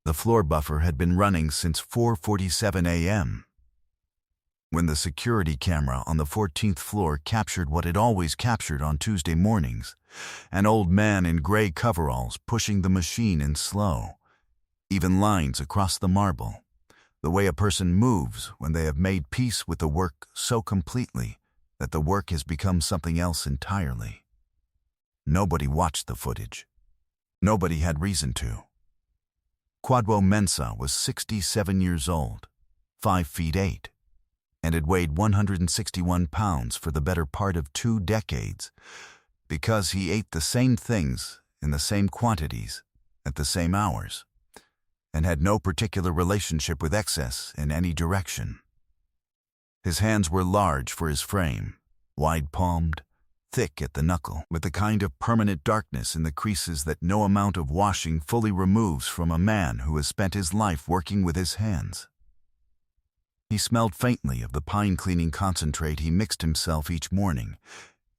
The floor buffer had been running since 4:47 a.m. when the security camera on the 14th floor captured what it always captured on Tuesday mornings, an old man in gray coveralls pushing the machine in slow, even lines across the marble, the way a person moves when they have made peace with the work so completely that the work has become something else entirely. Nobody watched the footage. Nobody had reason to. Kwadwo Mensah was 67 years old, 5 feet 8, and had weighed 161 pounds for the better part of 2 decades because he ate the same things in the same quantities at the same hours and had no particular relationship with excess in any direction. His hands were large for his frame, wide-palmed, thick at the knuckle, with the kind of permanent darkness in the creases that no amount of washing fully removes from a man who has spent his life working with his hands. He smelled faintly of the pine cleaning concentrate he mixed himself each morning,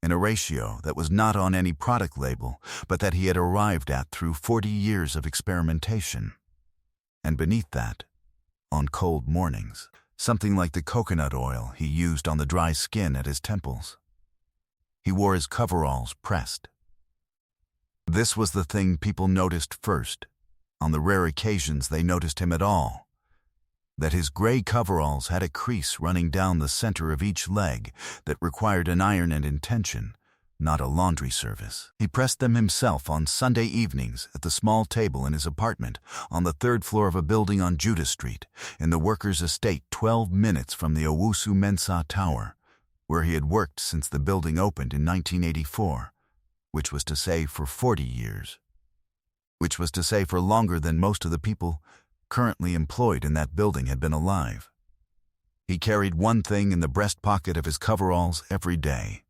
in a ratio that was not on any product label, but that he had arrived at through 40 years of experimentation. And beneath that, on cold mornings, something like the coconut oil he used on the dry skin at his temples. He wore his coveralls pressed. This was the thing people noticed first, on the rare occasions they noticed him at all, that his gray coveralls had a crease running down the center of each leg that required an iron and intention, not a laundry service. He pressed them himself on Sunday evenings at the small table in his apartment on the 3rd floor of a building on Judah Street, in the workers' estate 12 minutes from the Owusu Mensah Tower, where he had worked since the building opened in 1984, which was to say for 40 years, which was to say for longer than most of the people currently employed in that building had been alive. He carried one thing in the breast pocket of his coveralls every day,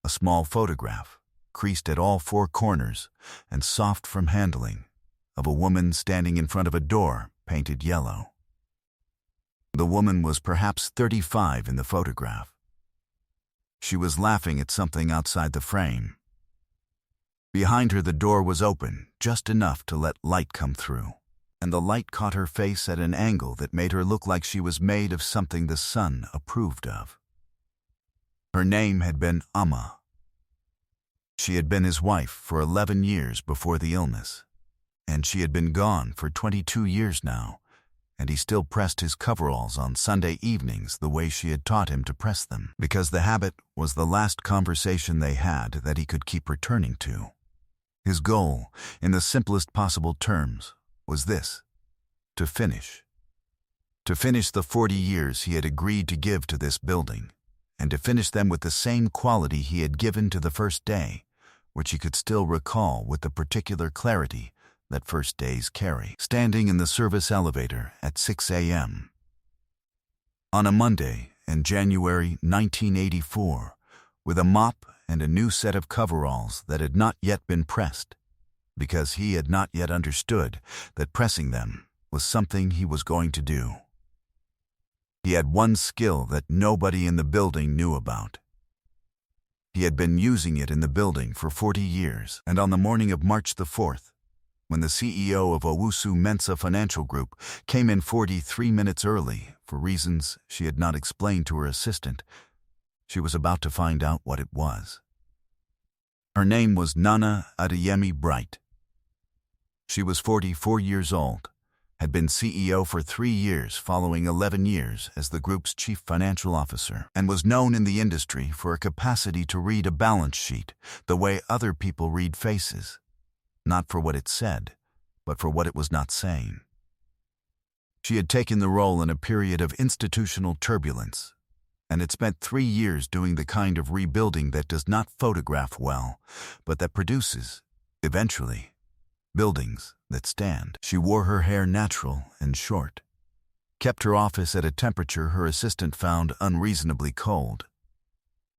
a small photograph, creased at all 4 corners and soft from handling, of a woman standing in front of a door painted yellow. The woman was perhaps 35 in the photograph. She was laughing at something outside the frame. Behind her the door was open, just enough to let light come through, and the light caught her face at an angle that made her look like she was made of something the sun approved of. Her name had been Amma. She had been his wife for 11 years before the illness, and she had been gone for 22 years now, and he still pressed his coveralls on Sunday evenings the way she had taught him to press them, because the habit was the last conversation they had that he could keep returning to. His goal, in the simplest possible terms, was this: to finish. To finish the 40 years he had agreed to give to this building, and to finish them with the same quality he had given to the first day, which he could still recall with the particular clarity that first days carry, standing in the service elevator at 6 a.m. on a Monday in January 1984, with a mop and a new set of coveralls that had not yet been pressed, because he had not yet understood that pressing them was something he was going to do. He had one skill that nobody in the building knew about. He had been using it in the building for 40 years, and on the morning of March the 4th, when the CEO of Owusu Mensah Financial Group came in 43 minutes early for reasons she had not explained to her assistant, she was about to find out what it was. Her name was Nana Adeyemi Bright. She was 44 years old, had been CEO for 3 years following 11 years as the group's chief financial officer, and was known in the industry for a capacity to read a balance sheet the way other people read faces, not for what it said, but for what it was not saying. She had taken the role in a period of institutional turbulence, and had spent 3 years doing the kind of rebuilding that does not photograph well, but that produces, eventually, buildings that stand. She wore her hair natural and short, kept her office at a temperature her assistant found unreasonably cold,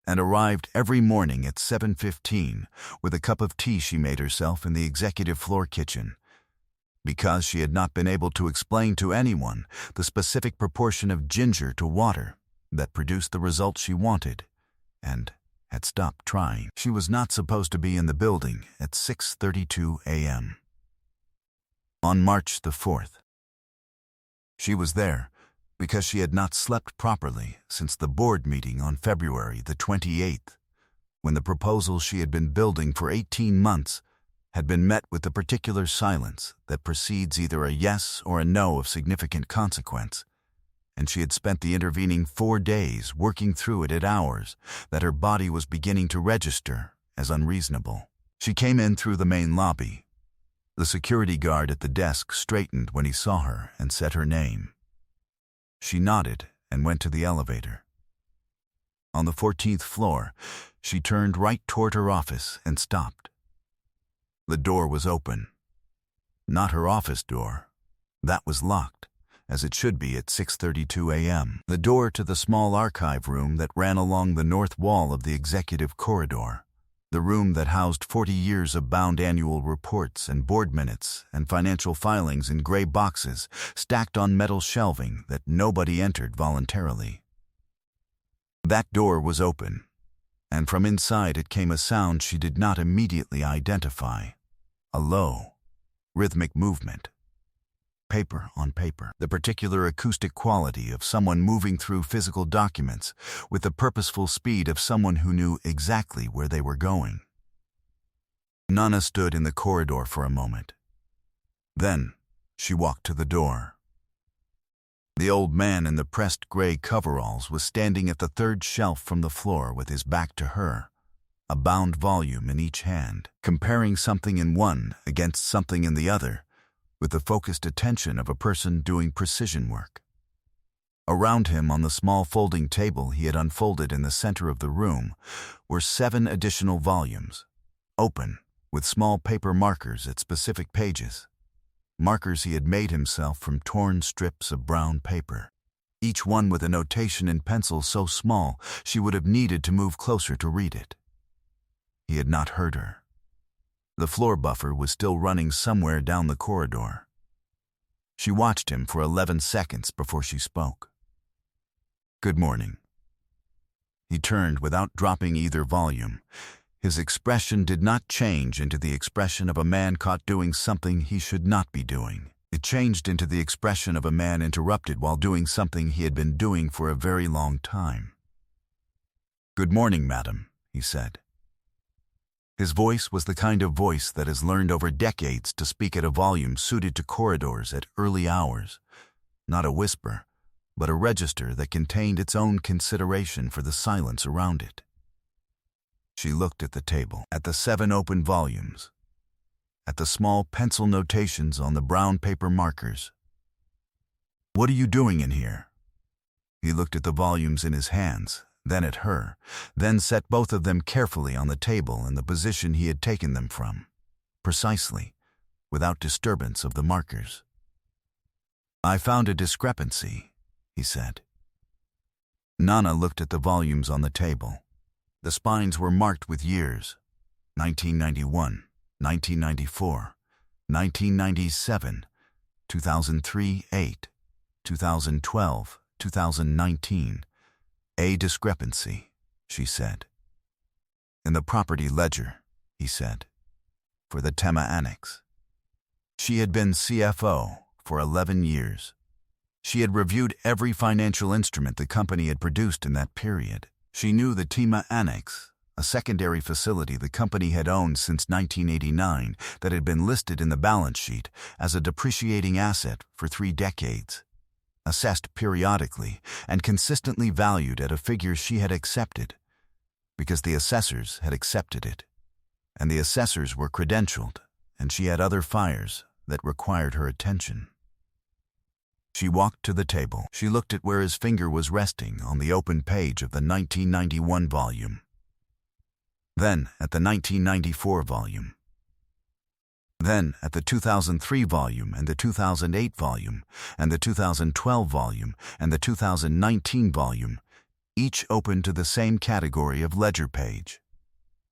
and arrived every morning at 7:15 with a cup of tea she made herself in the executive floor kitchen, because she had not been able to explain to anyone the specific proportion of ginger to water that produced the result she wanted, and had stopped trying. She was not supposed to be in the building at 6:32 a.m. On March the 4th, She was there because she had not slept properly since the board meeting on February the 28th, when the proposal she had been building for 18 months had been met with the particular silence that precedes either a yes or a no of significant consequence, and she had spent the intervening 4 days working through it at hours that her body was beginning to register as unreasonable. She came in through the main lobby. The security guard at the desk straightened when he saw her and said her name. She nodded and went to the elevator. On the 14th floor, she turned right toward her office and stopped. The door was open. Not her office door. That was locked, as it should be at 6:32 a.m. The door to the small archive room that ran along the north wall of the executive corridor, the room that housed 40 years of bound annual reports and board minutes and financial filings in gray boxes stacked on metal shelving that nobody entered voluntarily. That door was open, and from inside it came a sound she did not immediately identify, a low, rhythmic movement. Paper on paper, the particular acoustic quality of someone moving through physical documents with the purposeful speed of someone who knew exactly where they were going. Nana stood in the corridor for a moment. Then she walked to the door. The old man in the pressed gray coveralls was standing at the third shelf from the floor with his back to her, a bound volume in each hand, comparing something in one against something in the other, with the focused attention of a person doing precision work. Around him on the small folding table he had unfolded in the center of the room were 7 additional volumes, open, with small paper markers at specific pages. Markers he had made himself from torn strips of brown paper, each one with a notation in pencil so small she would have needed to move closer to read it. He had not heard her. The floor buffer was still running somewhere down the corridor. She watched him for 11 seconds before she spoke. "Good morning." He turned without dropping either volume. His expression did not change into the expression of a man caught doing something he should not be doing. It changed into the expression of a man interrupted while doing something he had been doing for a very long time. "Good morning, madam," he said. His voice was the kind of voice that has learned over decades to speak at a volume suited to corridors at early hours, not a whisper, but a register that contained its own consideration for the silence around it. She looked at the table, at the 7 open volumes, at the small pencil notations on the brown paper markers. "What are you doing in here?" He looked at the volumes in his hands, then at her, then set both of them carefully on the table in the position he had taken them from, precisely, without disturbance of the markers. "I found a discrepancy," he said. Nana looked at the volumes on the table. The spines were marked with years: 1991, 1994, 1997, 2003-8, 2012, 2019. "A discrepancy," she said. "In the property ledger," he said, "for the Tema Annex." She had been CFO for 11 years. She had reviewed every financial instrument the company had produced in that period. She knew the Tema Annex, a secondary facility the company had owned since 1989 that had been listed in the balance sheet as a depreciating asset for 3 decades. Assessed periodically and consistently valued at a figure she had accepted, because the assessors had accepted it, and the assessors were credentialed, and she had other fires that required her attention. She walked to the table. She looked at where his finger was resting on the open page of the 1991 volume, then at the 1994 volume, then at the 2003 volume and the 2008 volume and the 2012 volume and the 2019 volume, each open to the same category of ledger page,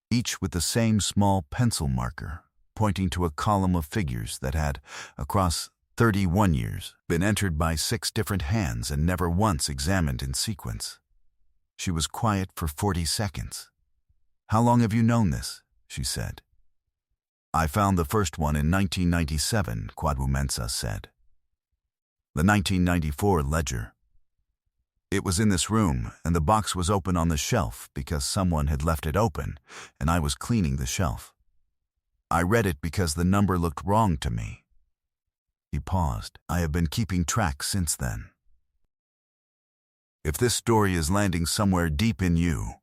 each with the same small pencil marker pointing to a column of figures that had, across 31 years, been entered by 6 different hands and never once examined in sequence. She was quiet for 40 seconds. "How long have you known this?" she said. "I found the first one in 1997, Quadwumensa said. The 1994 ledger. It was in this room, and the box was open on the shelf because someone had left it open, and I was cleaning the shelf. I read it because the number looked wrong to me. He paused. I have been keeping track since then. If this story is landing somewhere deep in you,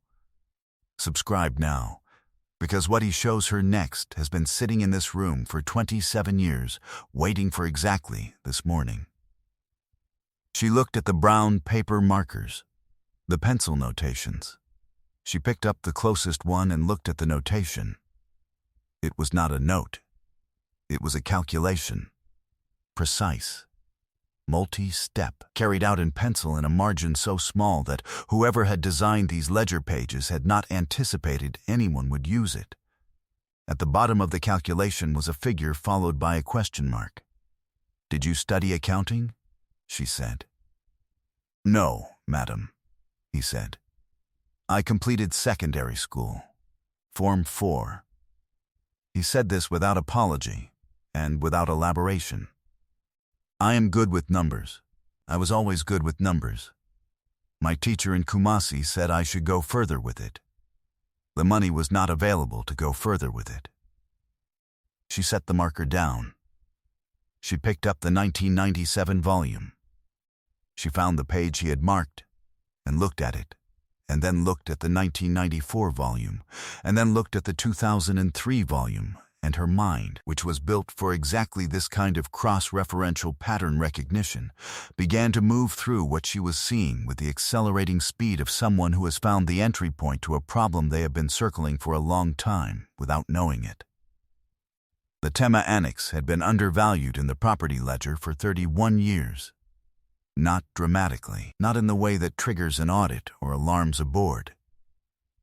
subscribe now, because what he shows her next has been sitting in this room for 27 years, waiting for exactly this morning. She looked at the brown paper markers, the pencil notations. She picked up the closest one and looked at the notation. It was not a note. It was a calculation. Precise. Multi-step, carried out in pencil in a margin so small that whoever had designed these ledger pages had not anticipated anyone would use it. At the bottom of the calculation was a figure followed by a question mark. "Did you study accounting?" she said. "No, madam," he said. "I completed secondary school. Form 4. He said this without apology and without elaboration. I am good with numbers. I was always good with numbers. My teacher in Kumasi said I should go further with it. The money was not available to go further with it." She set the marker down. She picked up the 1997 volume. She found the page he had marked and looked at it, and then looked at the 1994 volume, and then looked at the 2003 volume, and her mind, which was built for exactly this kind of cross-referential pattern recognition, began to move through what she was seeing with the accelerating speed of someone who has found the entry point to a problem they have been circling for a long time without knowing it. The Tema Annex had been undervalued in the property ledger for 31 years. Not dramatically, not in the way that triggers an audit or alarms a board.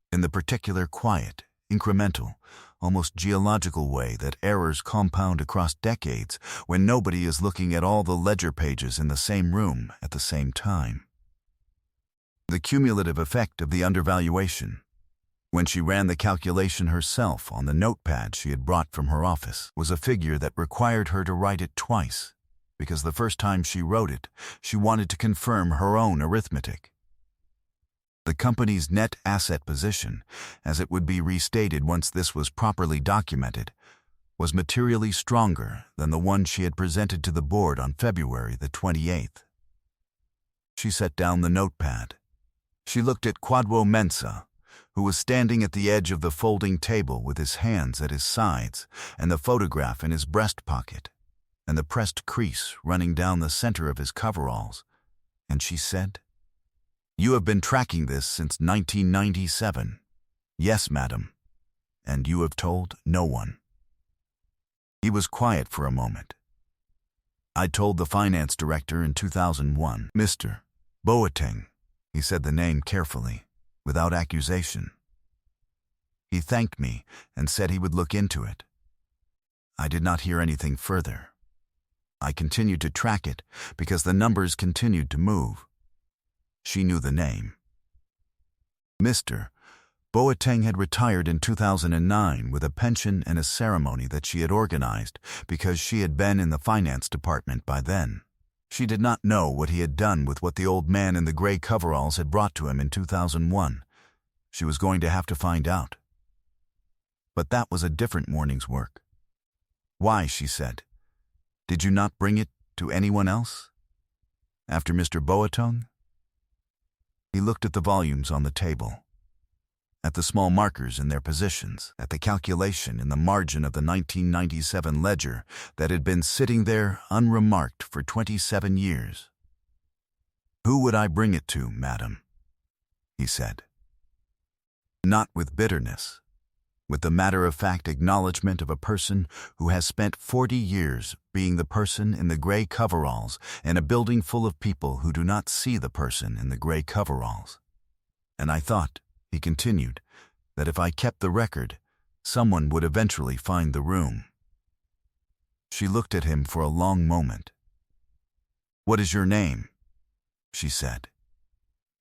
In the particular quiet, incremental, almost geological way that errors compound across decades when nobody is looking at all the ledger pages in the same room at the same time. The cumulative effect of the undervaluation, when she ran the calculation herself on the notepad she had brought from her office, was a figure that required her to write it twice, because the first time she wrote it, she wanted to confirm her own arithmetic. The company's net asset position, as it would be restated once this was properly documented, was materially stronger than the one she had presented to the board on February the 28th. She set down the notepad. She looked at Kwadwo Mensah, who was standing at the edge of the folding table with his hands at his sides and the photograph in his breast pocket, and the pressed crease running down the center of his coveralls, and she said, "You have been tracking this since 1997. Yes, madam. And you have told no one." He was quiet for a moment. "I told the finance director in 2001. Mr. Boateng," he said the name carefully, without accusation. "He thanked me and said he would look into it. I did not hear anything further. I continued to track it because the numbers continued to move." She knew the name. Mr. Boateng had retired in 2009 with a pension and a ceremony that she had organized because she had been in the finance department by then. She did not know what he had done with what the old man in the gray coveralls had brought to him in 2001. She was going to have to find out. But that was a different morning's work. "Why," she said, "did you not bring it to anyone else? After Mr. Boateng?" He looked at the volumes on the table, at the small markers in their positions, at the calculation in the margin of the 1997 ledger that had been sitting there unremarked for 27 years. "Who would I bring it to, madam?" he said. Not with bitterness, with the matter-of-fact acknowledgement of a person who has spent 40 years being the person in the gray coveralls in a building full of people who do not see the person in the gray coveralls. "And I thought," he continued, "that if I kept the record, someone would eventually find the room." She looked at him for a long moment. "What is your name?" she said.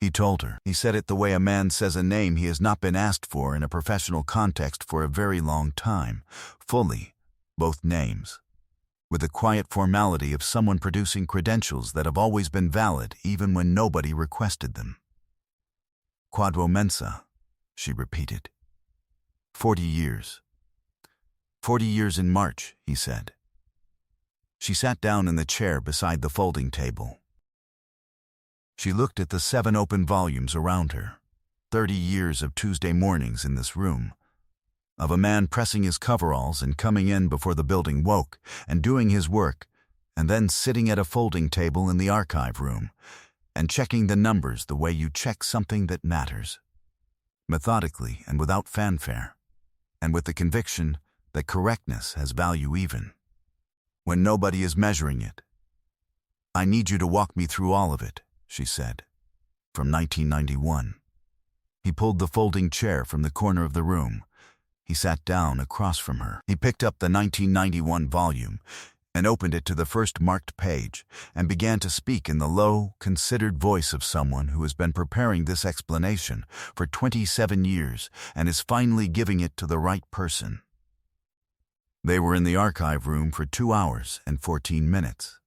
He told her. He said it the way a man says a name he has not been asked for in a professional context for a very long time, fully, both names, with the quiet formality of someone producing credentials that have always been valid even when nobody requested them. "Quadro mensa," she repeated. 40 years. 40 years in March, he said. She sat down in the chair beside the folding table. She looked at the 7 open volumes around her. 30 years of Tuesday mornings in this room. Of a man pressing his coveralls and coming in before the building woke and doing his work, and then sitting at a folding table in the archive room and checking the numbers the way you check something that matters. Methodically and without fanfare, and with the conviction that correctness has value even when nobody is measuring it. "I need you to walk me through all of it," she said, from 1991. He pulled the folding chair from the corner of the room. He sat down across from her. He picked up the 1991 volume and opened it to the first marked page and began to speak in the low, considered voice of someone who has been preparing this explanation for 27 years and is finally giving it to the right person. They were in the archive room for 2 hours and 14 minutes.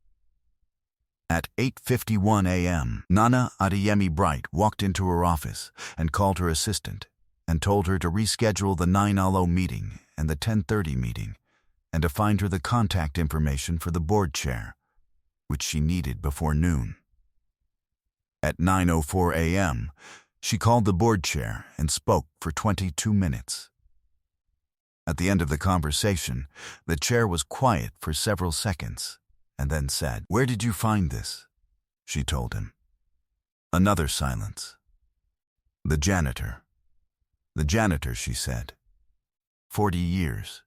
At 8:51 a.m., Nana Adeyemi Bright walked into her office and called her assistant and told her to reschedule the 9:00 meeting and the 10:30 meeting and to find her the contact information for the board chair, which she needed before noon. At 9:04 a.m., she called the board chair and spoke for 22 minutes. At the end of the conversation, the chair was quiet for several seconds and then said, "Where did you find this?" she told him. Another silence. "The janitor." "The janitor," she said. 40 years.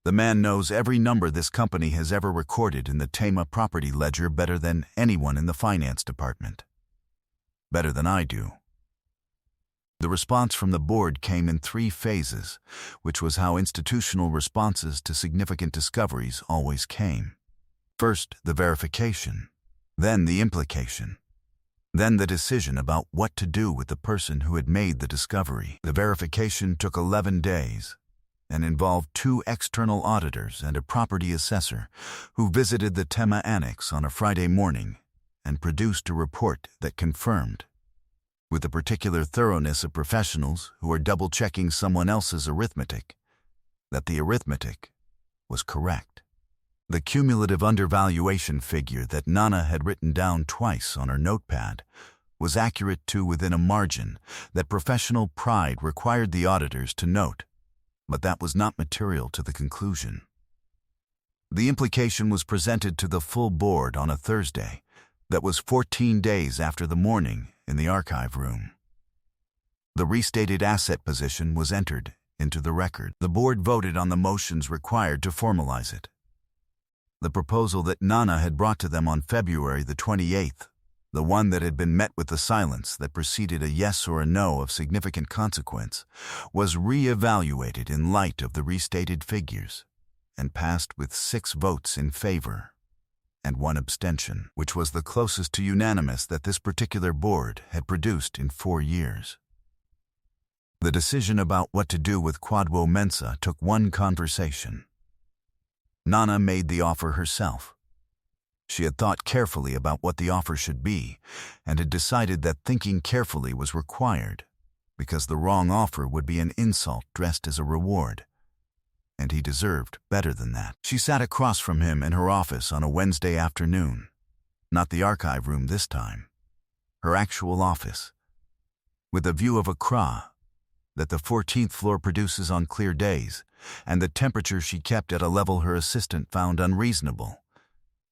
The man knows every number this company has ever recorded in the Tama property ledger better than anyone in the finance department. Better than I do. The response from the board came in 3 phases, which was how institutional responses to significant discoveries always came. First, the verification, then the implication, then the decision about what to do with the person who had made the discovery. The verification took 11 days and involved 2 external auditors and a property assessor who visited the Tema Annex on a Friday morning and produced a report that confirmed, with the particular thoroughness of professionals who are double-checking someone else's arithmetic, that the arithmetic was correct. The cumulative undervaluation figure that Nana had written down twice on her notepad was accurate to within a margin that professional pride required the auditors to note, but that was not material to the conclusion. The implication was presented to the full board on a Thursday that was 14 days after the morning in the archive room. The restated asset position was entered into the record. The board voted on the motions required to formalize it. The proposal that Nana had brought to them on February the 28th, the one that had been met with the silence that preceded a yes or a no of significant consequence, was re-evaluated in light of the restated figures and passed with 6 votes in favor and 1 abstention, which was the closest to unanimous that this particular board had produced in 4 years. The decision about what to do with Quadro Mensa took 1 conversation. Nana made the offer herself. She had thought carefully about what the offer should be and had decided that thinking carefully was required because the wrong offer would be an insult dressed as a reward, and he deserved better than that. She sat across from him in her office on a Wednesday afternoon, not the archive room this time, her actual office, with a view of Accra that the 14th floor produces on clear days, and the temperature she kept at a level her assistant found unreasonable,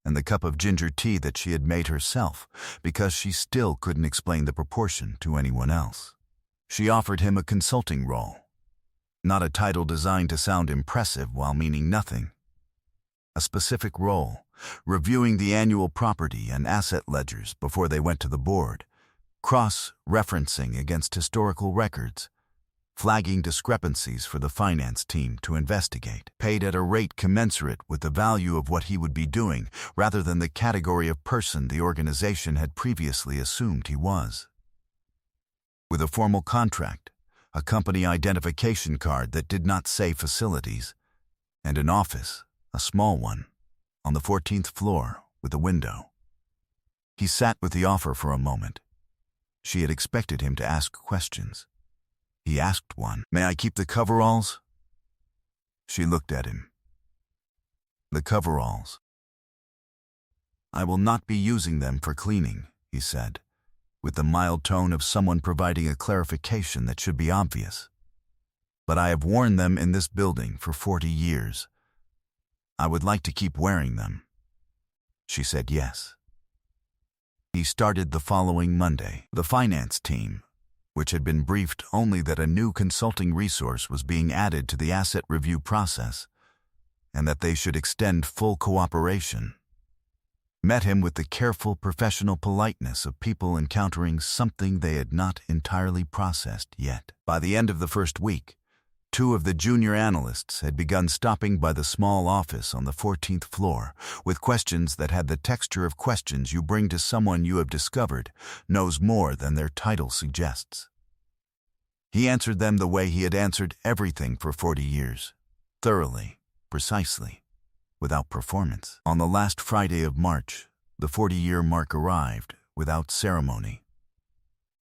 and the cup of ginger tea that she had made herself because she still couldn't explain the proportion to anyone else. She offered him a consulting role, not a title designed to sound impressive while meaning nothing. A specific role, reviewing the annual property and asset ledgers before they went to the board, cross-referencing against historical records, flagging discrepancies for the finance team to investigate, paid at a rate commensurate with the value of what he would be doing rather than the category of person the organization had previously assumed he was. With a formal contract, a company identification card that did not say facilities, and an office, a small one, on the 14th floor with a window. He sat with the offer for a moment. She had expected him to ask questions. He asked one. "May I keep the coveralls?" She looked at him. "The coveralls. I will not be using them for cleaning," he said, with the mild tone of someone providing a clarification that should be obvious. "But I have worn them in this building for 40 years. I would like to keep wearing them." She said yes. He started the following Monday. The finance team, which had been briefed only that a new consulting resource was being added to the asset review process and that they should extend full cooperation, met him with the careful professional politeness of people encountering something they had not entirely processed yet. By the end of the first week, 2 of the junior analysts had begun stopping by the small office on the 14th floor with questions that had the texture of questions you bring to someone you have discovered knows more than their title suggests. He answered them the way he had answered everything for 40 years, thoroughly, precisely, without performance. On the last Friday of March, the 40-year mark arrived without ceremony.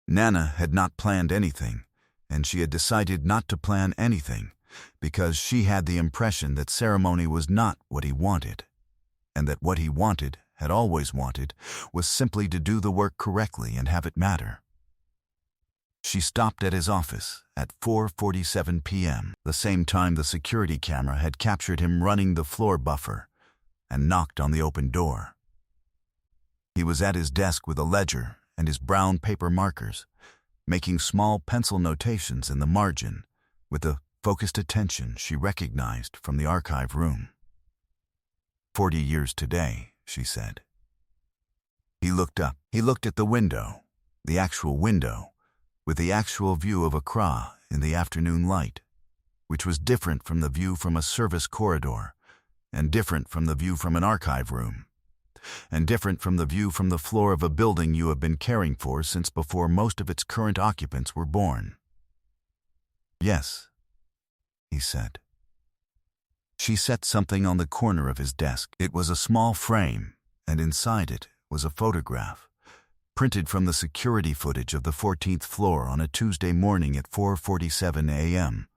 Nana had not planned anything, and she had decided not to plan anything because she had the impression that ceremony was not what he wanted, and that what he wanted, had always wanted, was simply to do the work correctly and have it matter. She stopped at his office at 4:47 p.m., the same time the security camera had captured him running the floor buffer, and knocked on the open door. He was at his desk with a ledger and his brown paper markers, making small pencil notations in the margin with the focused attention she recognized from the archive room. 40 years today, she said. He looked up. He looked at the window, the actual window, with the actual view of Accra in the afternoon light, which was different from the view from a service corridor, and different from the view from an archive room, and different from the view from the floor of a building you have been caring for since before most of its current occupants were born. "Yes," he said. She set something on the corner of his desk. It was a small frame, and inside it was a photograph, printed from the security footage of the 14th floor on a Tuesday morning at 4:47 a.m.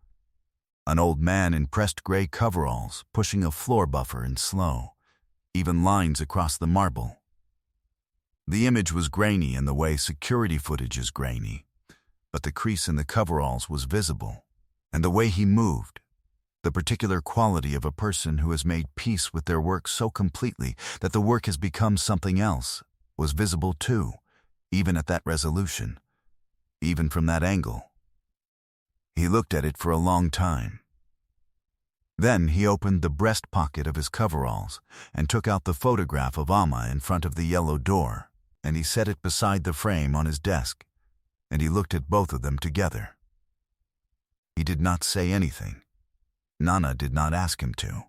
An old man in pressed gray coveralls pushing a floor buffer in slow, even lines across the marble. The image was grainy in the way security footage is grainy, but the crease in the coveralls was visible, and the way he moved, the particular quality of a person who has made peace with their work so completely that the work has become something else, was visible too, even at that resolution, even from that angle. He looked at it for a long time. Then he opened the breast pocket of his coveralls and took out the photograph of Amma in front of the yellow door, and he set it beside the frame on his desk, and he looked at both of them together. He did not say anything. Nana did not ask him to.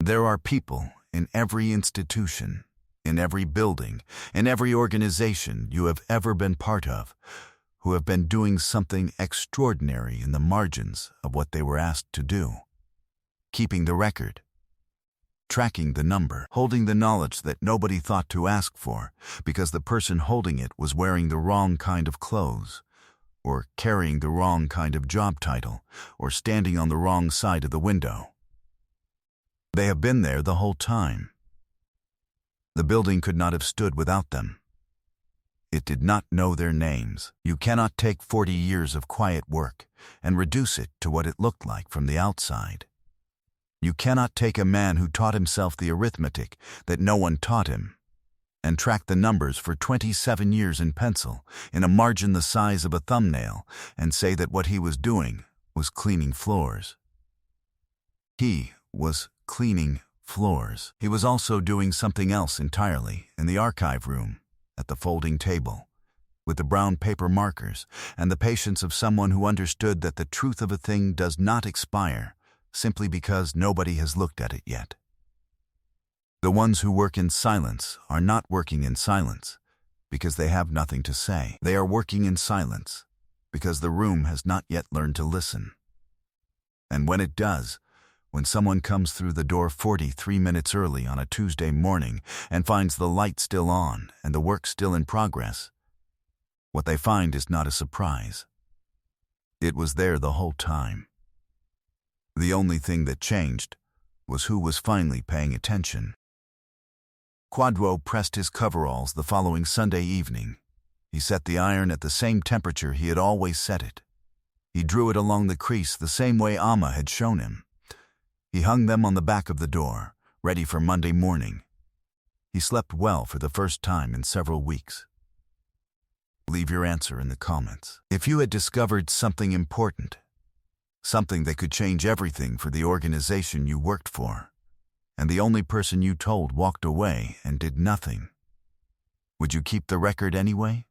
There are people in every institution, in every building, in every organization you have ever been part of, who have been doing something extraordinary in the margins of what they were asked to do. Keeping the record, tracking the number, holding the knowledge that nobody thought to ask for because the person holding it was wearing the wrong kind of clothes, or carrying the wrong kind of job title, or standing on the wrong side of the window. They have been there the whole time. The building could not have stood without them. It did not know their names. You cannot take 40 years of quiet work and reduce it to what it looked like from the outside. You cannot take a man who taught himself the arithmetic that no one taught him and track the numbers for 27 years in pencil in a margin the size of a thumbnail and say that what he was doing was cleaning floors. He was cleaning floors. He was also doing something else entirely in the archive room, at the folding table, with the brown paper markers and the patience of someone who understood that the truth of a thing does not expire simply because nobody has looked at it yet. The ones who work in silence are not working in silence because they have nothing to say. They are working in silence because the room has not yet learned to listen. And when it does, when someone comes through the door 43 minutes early on a Tuesday morning and finds the light still on and the work still in progress, what they find is not a surprise. It was there the whole time. The only thing that changed was who was finally paying attention. Quadro pressed his coveralls the following Sunday evening. He set the iron at the same temperature he had always set it. He drew it along the crease the same way Amma had shown him. He hung them on the back of the door, ready for Monday morning. He slept well for the first time in several weeks. Leave your answer in the comments. If you had discovered something important, something that could change everything for the organization you worked for, and the only person you told walked away and did nothing, would you keep the record anyway?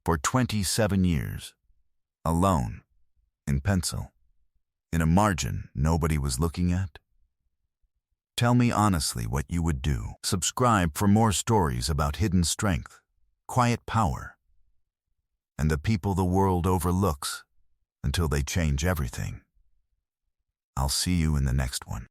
For 27 years, alone, in pencil, in a margin nobody was looking at? Tell me honestly what you would do. Subscribe for more stories about hidden strength, quiet power, and the people the world overlooks until they change everything. I'll see you in the next one.